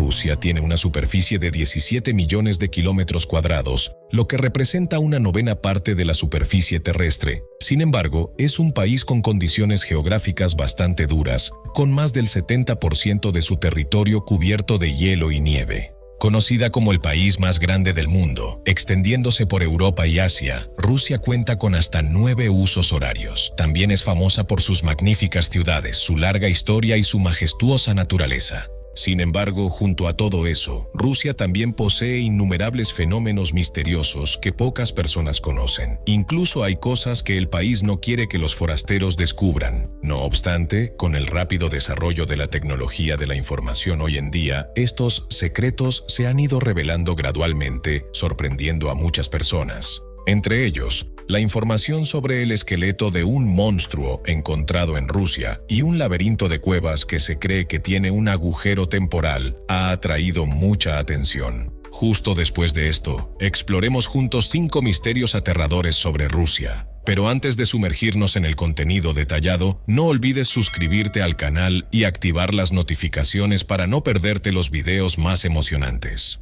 Rusia tiene una superficie de 17 millones de kilómetros cuadrados, lo que representa una novena parte de la superficie terrestre. Sin embargo, es un país con condiciones geográficas bastante duras, con más del 70% de su territorio cubierto de hielo y nieve. Conocida como el país más grande del mundo, extendiéndose por Europa y Asia, Rusia cuenta con hasta 9 usos horarios. También es famosa por sus magníficas ciudades, su larga historia y su majestuosa naturaleza. Sin embargo, junto a todo eso, Rusia también posee innumerables fenómenos misteriosos que pocas personas conocen. Incluso hay cosas que el país no quiere que los forasteros descubran. No obstante, con el rápido desarrollo de la tecnología de la información hoy en día, estos secretos se han ido revelando gradualmente, sorprendiendo a muchas personas. Entre ellos, la información sobre el esqueleto de un monstruo encontrado en Rusia y un laberinto de cuevas que se cree que tiene un agujero temporal ha atraído mucha atención. Justo después de esto, exploremos juntos 5 misterios aterradores sobre Rusia. Pero antes de sumergirnos en el contenido detallado, no olvides suscribirte al canal y activar las notificaciones para no perderte los videos más emocionantes.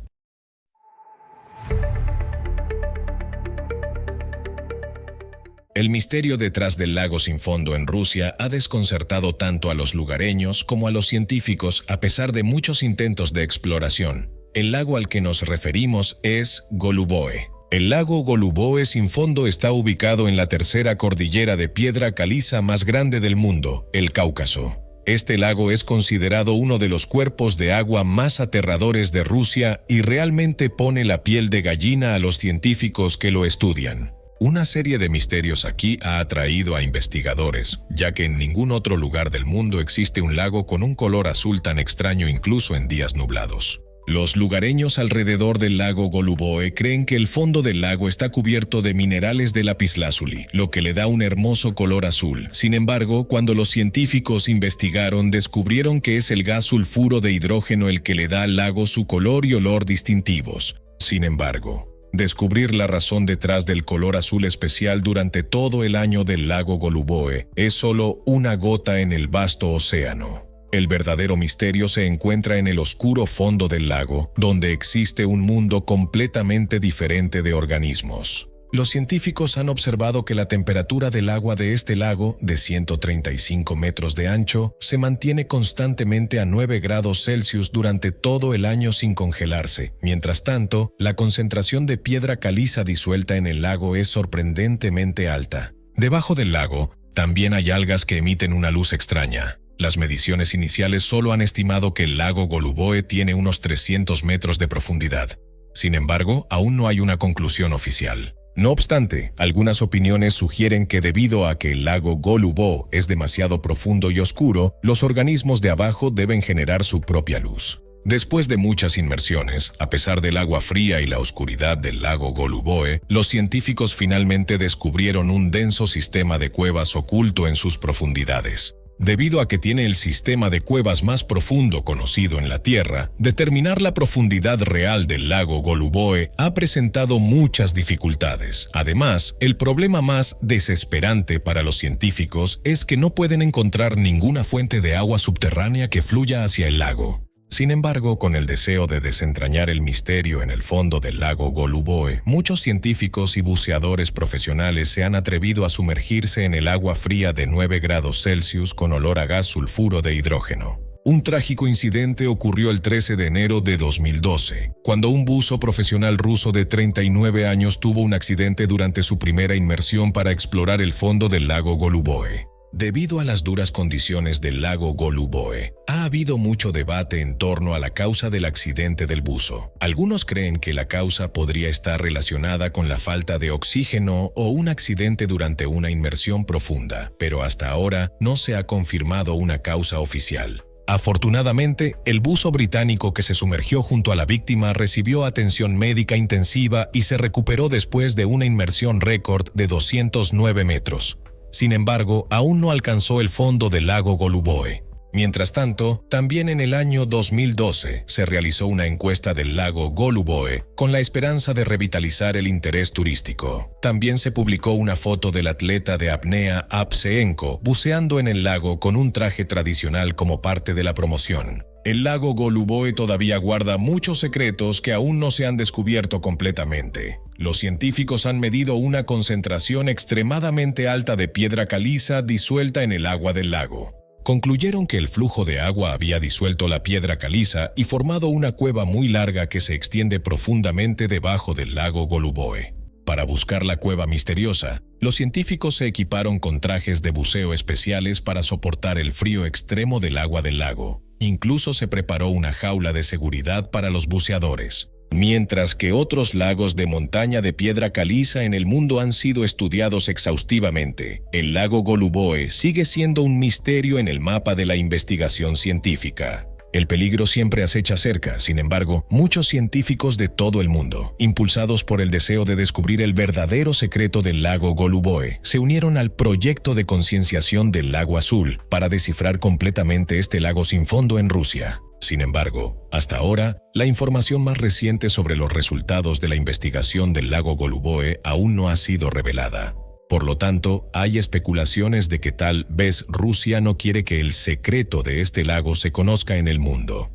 El misterio detrás del lago sin fondo en Rusia ha desconcertado tanto a los lugareños como a los científicos a pesar de muchos intentos de exploración. El lago al que nos referimos es Goluboe. El lago Goluboe sin fondo está ubicado en la tercera cordillera de piedra caliza más grande del mundo, el Cáucaso. Este lago es considerado uno de los cuerpos de agua más aterradores de Rusia y realmente pone la piel de gallina a los científicos que lo estudian. Una serie de misterios aquí ha atraído a investigadores, ya que en ningún otro lugar del mundo existe un lago con un color azul tan extraño incluso en días nublados. Los lugareños alrededor del lago Goluboe creen que el fondo del lago está cubierto de minerales de lapislázuli, lo que le da un hermoso color azul. Sin embargo, cuando los científicos investigaron, descubrieron que es el gas sulfuro de hidrógeno el que le da al lago su color y olor distintivos. Sin embargo, descubrir la razón detrás del color azul especial durante todo el año del lago Goluboe es solo una gota en el vasto océano. El verdadero misterio se encuentra en el oscuro fondo del lago, donde existe un mundo completamente diferente de organismos. Los científicos han observado que la temperatura del agua de este lago, de 135 metros de ancho, se mantiene constantemente a 9 grados Celsius durante todo el año sin congelarse. Mientras tanto, la concentración de piedra caliza disuelta en el lago es sorprendentemente alta. Debajo del lago, también hay algas que emiten una luz extraña. Las mediciones iniciales solo han estimado que el lago Goluboe tiene unos 300 metros de profundidad. Sin embargo, aún no hay una conclusión oficial. No obstante, algunas opiniones sugieren que debido a que el lago Goluboe es demasiado profundo y oscuro, los organismos de abajo deben generar su propia luz. Después de muchas inmersiones, a pesar del agua fría y la oscuridad del lago Goluboe, los científicos finalmente descubrieron un denso sistema de cuevas oculto en sus profundidades. Debido a que tiene el sistema de cuevas más profundo conocido en la Tierra, determinar la profundidad real del lago Goluboe ha presentado muchas dificultades. Además, el problema más desesperante para los científicos es que no pueden encontrar ninguna fuente de agua subterránea que fluya hacia el lago. Sin embargo, con el deseo de desentrañar el misterio en el fondo del lago Goluboe, muchos científicos y buceadores profesionales se han atrevido a sumergirse en el agua fría de 9 grados Celsius con olor a gas sulfuro de hidrógeno. Un trágico incidente ocurrió el 13 de enero de 2012, cuando un buzo profesional ruso de 39 años tuvo un accidente durante su primera inmersión para explorar el fondo del lago Goluboe. Debido a las duras condiciones del lago Goluboe, ha habido mucho debate en torno a la causa del accidente del buzo. Algunos creen que la causa podría estar relacionada con la falta de oxígeno o un accidente durante una inmersión profunda, pero hasta ahora no se ha confirmado una causa oficial. Afortunadamente, el buzo británico que se sumergió junto a la víctima recibió atención médica intensiva y se recuperó después de una inmersión récord de 209 metros. Sin embargo, aún no alcanzó el fondo del lago Goluboe. Mientras tanto, también en el año 2012 se realizó una encuesta del lago Goluboe con la esperanza de revitalizar el interés turístico. También se publicó una foto del atleta de apnea Apseenko buceando en el lago con un traje tradicional como parte de la promoción. El lago Goluboe todavía guarda muchos secretos que aún no se han descubierto completamente. Los científicos han medido una concentración extremadamente alta de piedra caliza disuelta en el agua del lago. Concluyeron que el flujo de agua había disuelto la piedra caliza y formado una cueva muy larga que se extiende profundamente debajo del lago Goluboe. Para buscar la cueva misteriosa, los científicos se equiparon con trajes de buceo especiales para soportar el frío extremo del agua del lago. Incluso se preparó una jaula de seguridad para los buceadores. Mientras que otros lagos de montaña de piedra caliza en el mundo han sido estudiados exhaustivamente, el lago Goluboe sigue siendo un misterio en el mapa de la investigación científica. El peligro siempre acecha cerca, sin embargo, muchos científicos de todo el mundo, impulsados por el deseo de descubrir el verdadero secreto del lago Goluboe, se unieron al proyecto de concienciación del lago azul para descifrar completamente este lago sin fondo en Rusia. Sin embargo, hasta ahora, la información más reciente sobre los resultados de la investigación del lago Goluboe aún no ha sido revelada. Por lo tanto, hay especulaciones de que tal vez Rusia no quiere que el secreto de este lago se conozca en el mundo.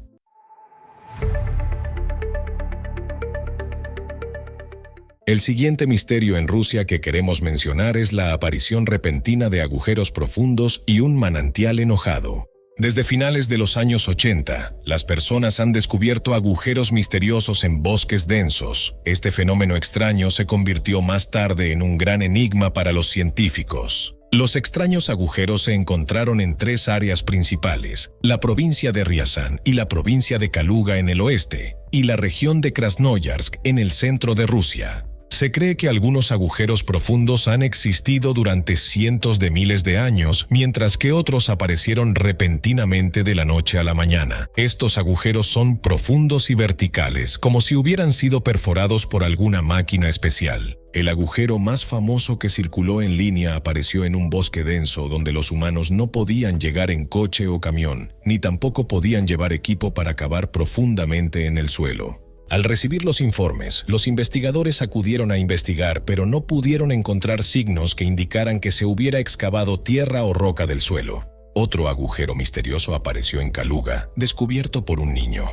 El siguiente misterio en Rusia que queremos mencionar es la aparición repentina de agujeros profundos y un manantial enojado. Desde finales de los años 80, las personas han descubierto agujeros misteriosos en bosques densos. Este fenómeno extraño se convirtió más tarde en un gran enigma para los científicos. Los extraños agujeros se encontraron en tres áreas principales: la provincia de Riazán y la provincia de Kaluga en el oeste, y la región de Krasnoyarsk en el centro de Rusia. Se cree que algunos agujeros profundos han existido durante cientos de miles de años, mientras que otros aparecieron repentinamente de la noche a la mañana. Estos agujeros son profundos y verticales, como si hubieran sido perforados por alguna máquina especial. El agujero más famoso que circuló en línea apareció en un bosque denso donde los humanos no podían llegar en coche o camión, ni tampoco podían llevar equipo para cavar profundamente en el suelo. Al recibir los informes, los investigadores acudieron a investigar, pero no pudieron encontrar signos que indicaran que se hubiera excavado tierra o roca del suelo. Otro agujero misterioso apareció en Kaluga, descubierto por un niño.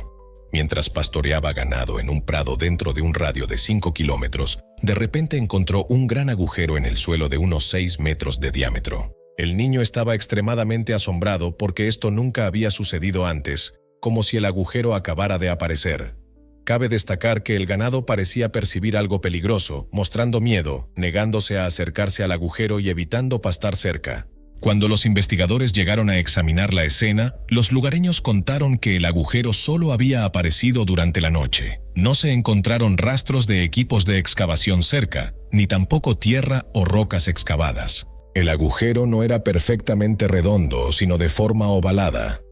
Mientras pastoreaba ganado en un prado dentro de un radio de 5 kilómetros, de repente encontró un gran agujero en el suelo de unos 6 metros de diámetro. El niño estaba extremadamente asombrado porque esto nunca había sucedido antes, como si el agujero acabara de aparecer. Cabe destacar que el ganado parecía percibir algo peligroso, mostrando miedo, negándose a acercarse al agujero y evitando pastar cerca. Cuando los investigadores llegaron a examinar la escena, los lugareños contaron que el agujero solo había aparecido durante la noche. No se encontraron rastros de equipos de excavación cerca, ni tampoco tierra o rocas excavadas. El agujero no era perfectamente redondo, sino de forma ovalada.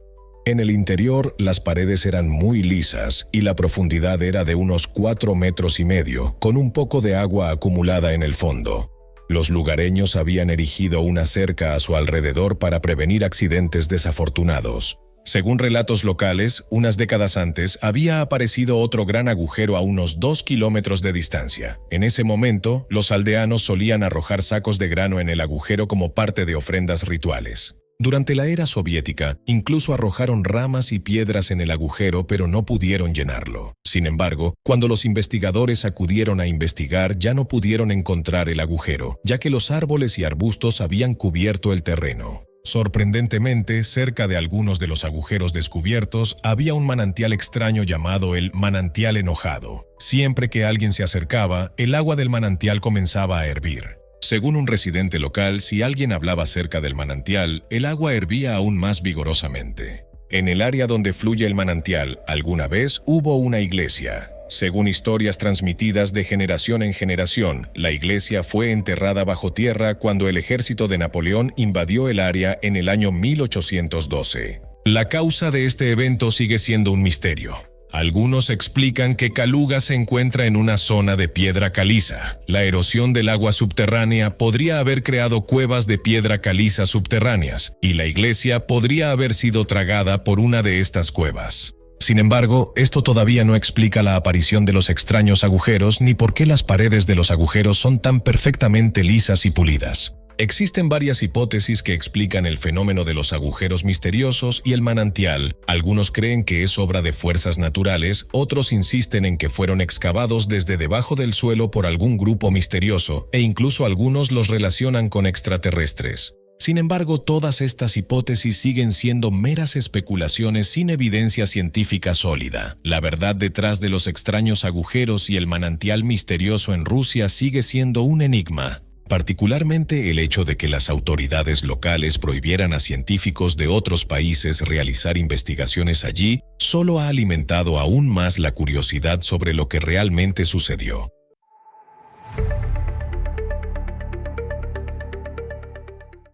En el interior, las paredes eran muy lisas y la profundidad era de unos 4,5 metros, con un poco de agua acumulada en el fondo. Los lugareños habían erigido una cerca a su alrededor para prevenir accidentes desafortunados. Según relatos locales, unas décadas antes había aparecido otro gran agujero a unos 2 kilómetros de distancia. En ese momento, los aldeanos solían arrojar sacos de grano en el agujero como parte de ofrendas rituales. Durante la era soviética, incluso arrojaron ramas y piedras en el agujero, pero no pudieron llenarlo. Sin embargo, cuando los investigadores acudieron a investigar, ya no pudieron encontrar el agujero, ya que los árboles y arbustos habían cubierto el terreno. Sorprendentemente, cerca de algunos de los agujeros descubiertos, había un manantial extraño llamado el manantial enojado. Siempre que alguien se acercaba, el agua del manantial comenzaba a hervir. Según un residente local, si alguien hablaba cerca del manantial, el agua hervía aún más vigorosamente. En el área donde fluye el manantial, alguna vez hubo una iglesia. Según historias transmitidas de generación en generación, la iglesia fue enterrada bajo tierra cuando el ejército de Napoleón invadió el área en el año 1812. La causa de este evento sigue siendo un misterio. Algunos explican que Kaluga se encuentra en una zona de piedra caliza. La erosión del agua subterránea podría haber creado cuevas de piedra caliza subterráneas, y la iglesia podría haber sido tragada por una de estas cuevas. Sin embargo, esto todavía no explica la aparición de los extraños agujeros ni por qué las paredes de los agujeros son tan perfectamente lisas y pulidas. Existen varias hipótesis que explican el fenómeno de los agujeros misteriosos y el manantial. Algunos creen que es obra de fuerzas naturales, otros insisten en que fueron excavados desde debajo del suelo por algún grupo misterioso, e incluso algunos los relacionan con extraterrestres. Sin embargo, todas estas hipótesis siguen siendo meras especulaciones sin evidencia científica sólida. La verdad detrás de los extraños agujeros y el manantial misterioso en Rusia sigue siendo un enigma. Particularmente el hecho de que las autoridades locales prohibieran a científicos de otros países realizar investigaciones allí solo ha alimentado aún más la curiosidad sobre lo que realmente sucedió.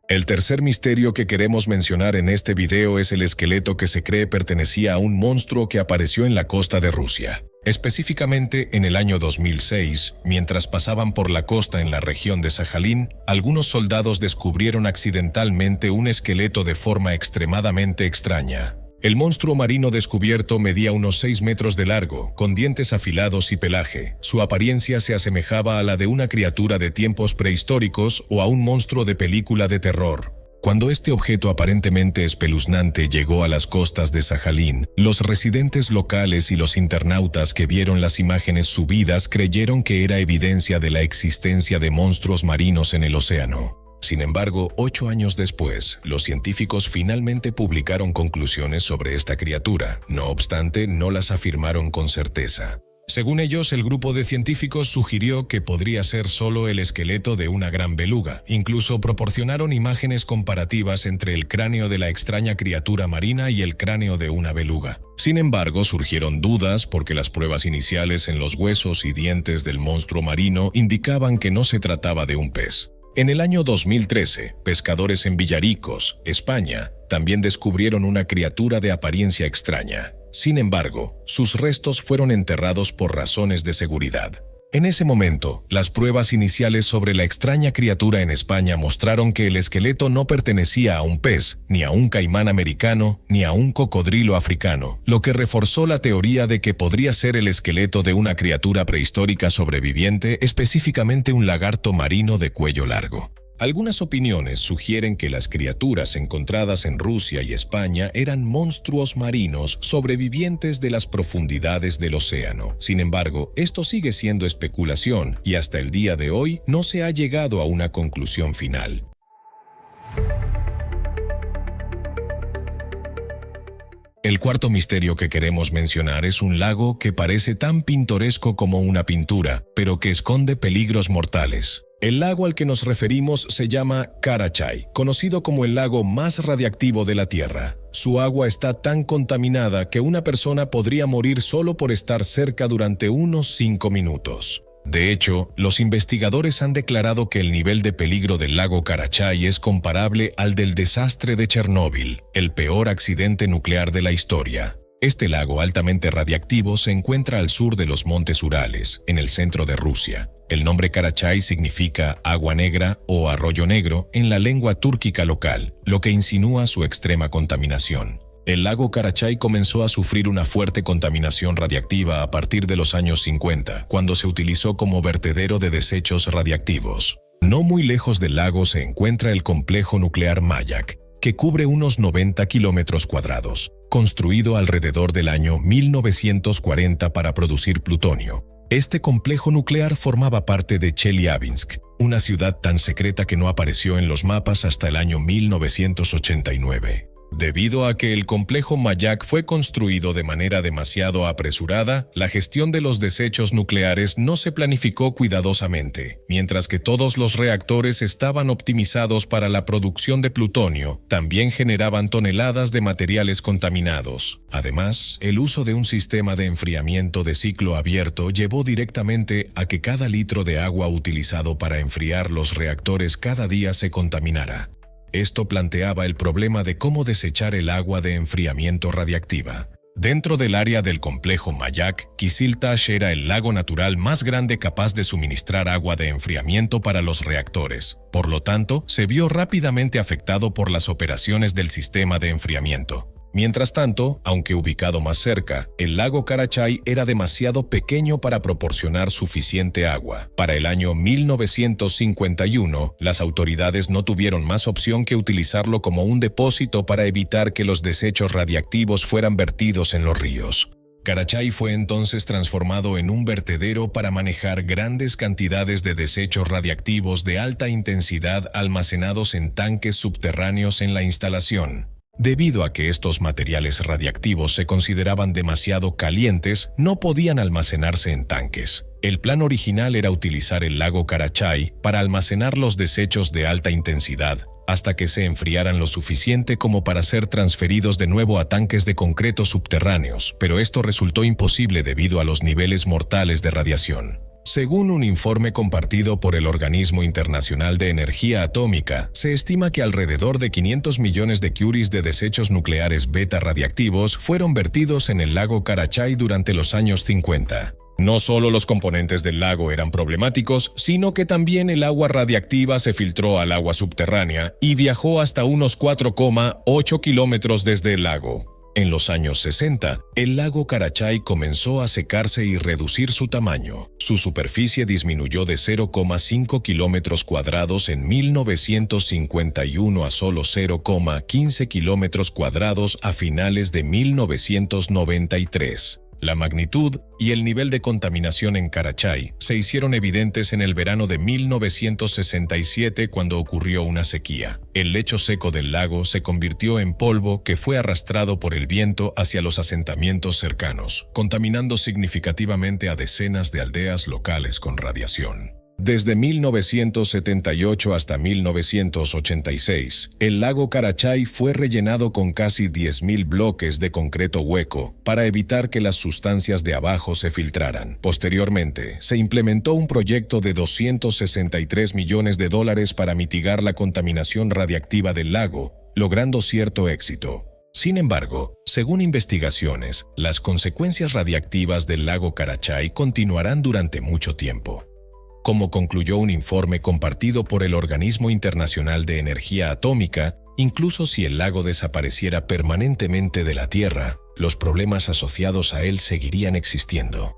El tercer misterio que queremos mencionar en este video es el esqueleto que se cree pertenecía a un monstruo que apareció en la costa de Rusia. Específicamente en el año 2006, mientras pasaban por la costa en la región de Sajalín, algunos soldados descubrieron accidentalmente un esqueleto de forma extremadamente extraña. El monstruo marino descubierto medía unos 6 metros de largo, con dientes afilados y pelaje. Su apariencia se asemejaba a la de una criatura de tiempos prehistóricos o a un monstruo de película de terror. Cuando este objeto aparentemente espeluznante llegó a las costas de Sajalín, los residentes locales y los internautas que vieron las imágenes subidas creyeron que era evidencia de la existencia de monstruos marinos en el océano. Sin embargo, 8 años después, los científicos finalmente publicaron conclusiones sobre esta criatura. No obstante, no las afirmaron con certeza. Según ellos, el grupo de científicos sugirió que podría ser solo el esqueleto de una gran beluga. Incluso proporcionaron imágenes comparativas entre el cráneo de la extraña criatura marina y el cráneo de una beluga. Sin embargo, surgieron dudas porque las pruebas iniciales en los huesos y dientes del monstruo marino indicaban que no se trataba de un pez. En el año 2013, pescadores en Villaricos, España, también descubrieron una criatura de apariencia extraña. Sin embargo, sus restos fueron enterrados por razones de seguridad. En ese momento, las pruebas iniciales sobre la extraña criatura en España mostraron que el esqueleto no pertenecía a un pez, ni a un caimán americano, ni a un cocodrilo africano, lo que reforzó la teoría de que podría ser el esqueleto de una criatura prehistórica sobreviviente, específicamente un lagarto marino de cuello largo. Algunas opiniones sugieren que las criaturas encontradas en Rusia y España eran monstruos marinos sobrevivientes de las profundidades del océano. Sin embargo, esto sigue siendo especulación y hasta el día de hoy no se ha llegado a una conclusión final. El cuarto misterio que queremos mencionar es un lago que parece tan pintoresco como una pintura, pero que esconde peligros mortales. El lago al que nos referimos se llama Karachay, conocido como el lago más radiactivo de la Tierra. Su agua está tan contaminada que una persona podría morir solo por estar cerca durante unos 5 minutos. De hecho, los investigadores han declarado que el nivel de peligro del lago Karachay es comparable al del desastre de Chernóbil, el peor accidente nuclear de la historia. Este lago altamente radiactivo se encuentra al sur de los montes Urales, en el centro de Rusia. El nombre Karachay significa agua negra o arroyo negro en la lengua túrquica local, lo que insinúa su extrema contaminación. El lago Karachay comenzó a sufrir una fuerte contaminación radiactiva a partir de los años 50, cuando se utilizó como vertedero de desechos radiactivos. No muy lejos del lago se encuentra el complejo nuclear Mayak, que cubre unos 90 kilómetros cuadrados, construido alrededor del año 1940 para producir plutonio. Este complejo nuclear formaba parte de Chelyabinsk, una ciudad tan secreta que no apareció en los mapas hasta el año 1989. Debido a que el complejo Mayak fue construido de manera demasiado apresurada, la gestión de los desechos nucleares no se planificó cuidadosamente. Mientras que todos los reactores estaban optimizados para la producción de plutonio, también generaban toneladas de materiales contaminados. Además, el uso de un sistema de enfriamiento de ciclo abierto llevó directamente a que cada litro de agua utilizado para enfriar los reactores cada día se contaminara. Esto planteaba el problema de cómo desechar el agua de enfriamiento radiactiva. Dentro del área del complejo Mayak, Kyzyl-Tash era el lago natural más grande capaz de suministrar agua de enfriamiento para los reactores. Por lo tanto, se vio rápidamente afectado por las operaciones del sistema de enfriamiento. Mientras tanto, aunque ubicado más cerca, el lago Karachay era demasiado pequeño para proporcionar suficiente agua. Para el año 1951, las autoridades no tuvieron más opción que utilizarlo como un depósito para evitar que los desechos radiactivos fueran vertidos en los ríos. Karachay fue entonces transformado en un vertedero para manejar grandes cantidades de desechos radiactivos de alta intensidad almacenados en tanques subterráneos en la instalación. Debido a que estos materiales radiactivos se consideraban demasiado calientes, no podían almacenarse en tanques. El plan original era utilizar el lago Karachay para almacenar los desechos de alta intensidad, hasta que se enfriaran lo suficiente como para ser transferidos de nuevo a tanques de concreto subterráneos, pero esto resultó imposible debido a los niveles mortales de radiación. Según un informe compartido por el Organismo Internacional de Energía Atómica, se estima que alrededor de 500 millones de curies de desechos nucleares beta radiactivos fueron vertidos en el lago Karachay durante los años 50. No solo los componentes del lago eran problemáticos, sino que también el agua radiactiva se filtró al agua subterránea y viajó hasta unos 4,8 kilómetros desde el lago. En los años 60, el lago Karachay comenzó a secarse y reducir su tamaño. Su superficie disminuyó de 0,5 kilómetros cuadrados en 1951 a solo 0,15 kilómetros cuadrados a finales de 1993. La magnitud y el nivel de contaminación en Karachay se hicieron evidentes en el verano de 1967 cuando ocurrió una sequía. El lecho seco del lago se convirtió en polvo que fue arrastrado por el viento hacia los asentamientos cercanos, contaminando significativamente a decenas de aldeas locales con radiación. Desde 1978 hasta 1986, el lago Karachay fue rellenado con casi 10.000 bloques de concreto hueco para evitar que las sustancias de abajo se filtraran. Posteriormente, se implementó un proyecto de $263 millones para mitigar la contaminación radiactiva del lago, logrando cierto éxito. Sin embargo, según investigaciones, las consecuencias radiactivas del lago Karachay continuarán durante mucho tiempo. Como concluyó un informe compartido por el Organismo Internacional de Energía Atómica, incluso si el lago desapareciera permanentemente de la Tierra, los problemas asociados a él seguirían existiendo.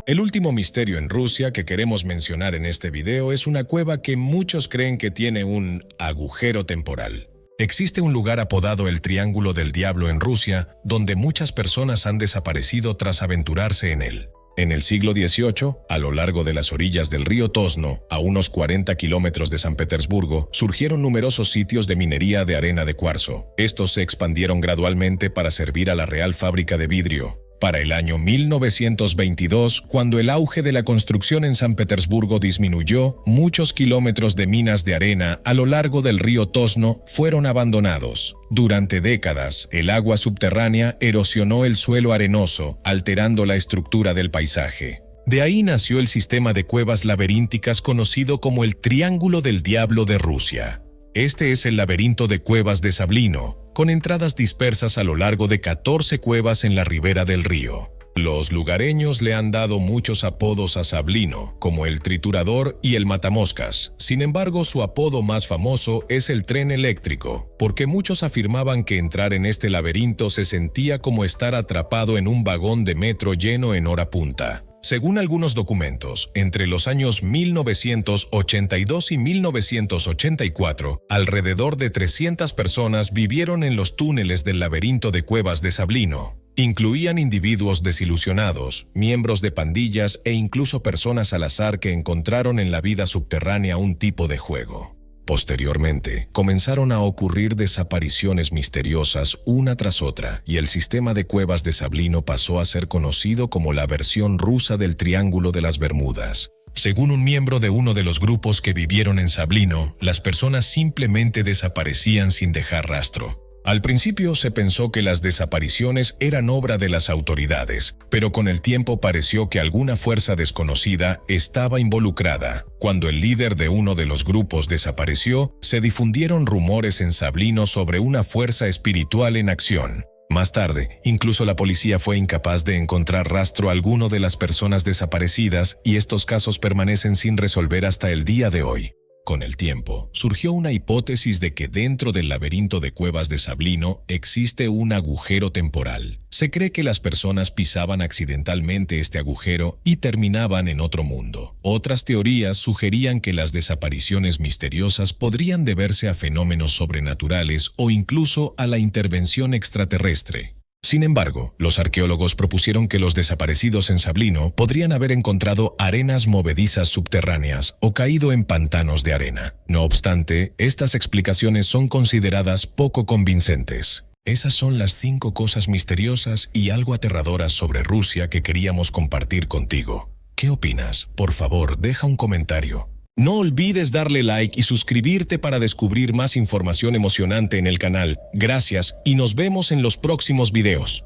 El último misterio en Rusia que queremos mencionar en este video es una cueva que muchos creen que tiene un agujero temporal. Existe un lugar apodado el Triángulo del Diablo en Rusia, donde muchas personas han desaparecido tras aventurarse en él. En el siglo XVIII, a lo largo de las orillas del río Tosno, a unos 40 kilómetros de San Petersburgo, surgieron numerosos sitios de minería de arena de cuarzo. Estos se expandieron gradualmente para servir a la Real Fábrica de Vidrio. Para el año 1922, cuando el auge de la construcción en San Petersburgo disminuyó, muchos kilómetros de minas de arena a lo largo del río Tosno fueron abandonados. Durante décadas, el agua subterránea erosionó el suelo arenoso, alterando la estructura del paisaje. De ahí nació el sistema de cuevas laberínticas conocido como el Triángulo del Diablo de Rusia. Este es el laberinto de cuevas de Sablino, con entradas dispersas a lo largo de 14 cuevas en la ribera del río. Los lugareños le han dado muchos apodos a Sablino, como el Triturador y el Matamoscas. Sin embargo, su apodo más famoso es el Tren Eléctrico, porque muchos afirmaban que entrar en este laberinto se sentía como estar atrapado en un vagón de metro lleno en hora punta. Según algunos documentos, entre los años 1982 y 1984, alrededor de 300 personas vivieron en los túneles del laberinto de cuevas de Sablino. Incluían individuos desilusionados, miembros de pandillas e incluso personas al azar que encontraron en la vida subterránea un tipo de juego. Posteriormente, comenzaron a ocurrir desapariciones misteriosas una tras otra y el sistema de cuevas de Sablino pasó a ser conocido como la versión rusa del Triángulo de las Bermudas. Según un miembro de uno de los grupos que vivieron en Sablino, las personas simplemente desaparecían sin dejar rastro. Al principio se pensó que las desapariciones eran obra de las autoridades, pero con el tiempo pareció que alguna fuerza desconocida estaba involucrada. Cuando el líder de uno de los grupos desapareció, se difundieron rumores en Sablino sobre una fuerza espiritual en acción. Más tarde, incluso la policía fue incapaz de encontrar rastro alguno de las personas desaparecidas y estos casos permanecen sin resolver hasta el día de hoy. Con el tiempo, surgió una hipótesis de que dentro del laberinto de cuevas de Sablino existe un agujero temporal. Se cree que las personas pisaban accidentalmente este agujero y terminaban en otro mundo. Otras teorías sugerían que las desapariciones misteriosas podrían deberse a fenómenos sobrenaturales o incluso a la intervención extraterrestre. Sin embargo, los arqueólogos propusieron que los desaparecidos en Sablino podrían haber encontrado arenas movedizas subterráneas o caído en pantanos de arena. No obstante, estas explicaciones son consideradas poco convincentes. Esas son las 5 cosas misteriosas y algo aterradoras sobre Rusia que queríamos compartir contigo. ¿Qué opinas? Por favor, deja un comentario. No olvides darle like y suscribirte para descubrir más información emocionante en el canal. Gracias y nos vemos en los próximos videos.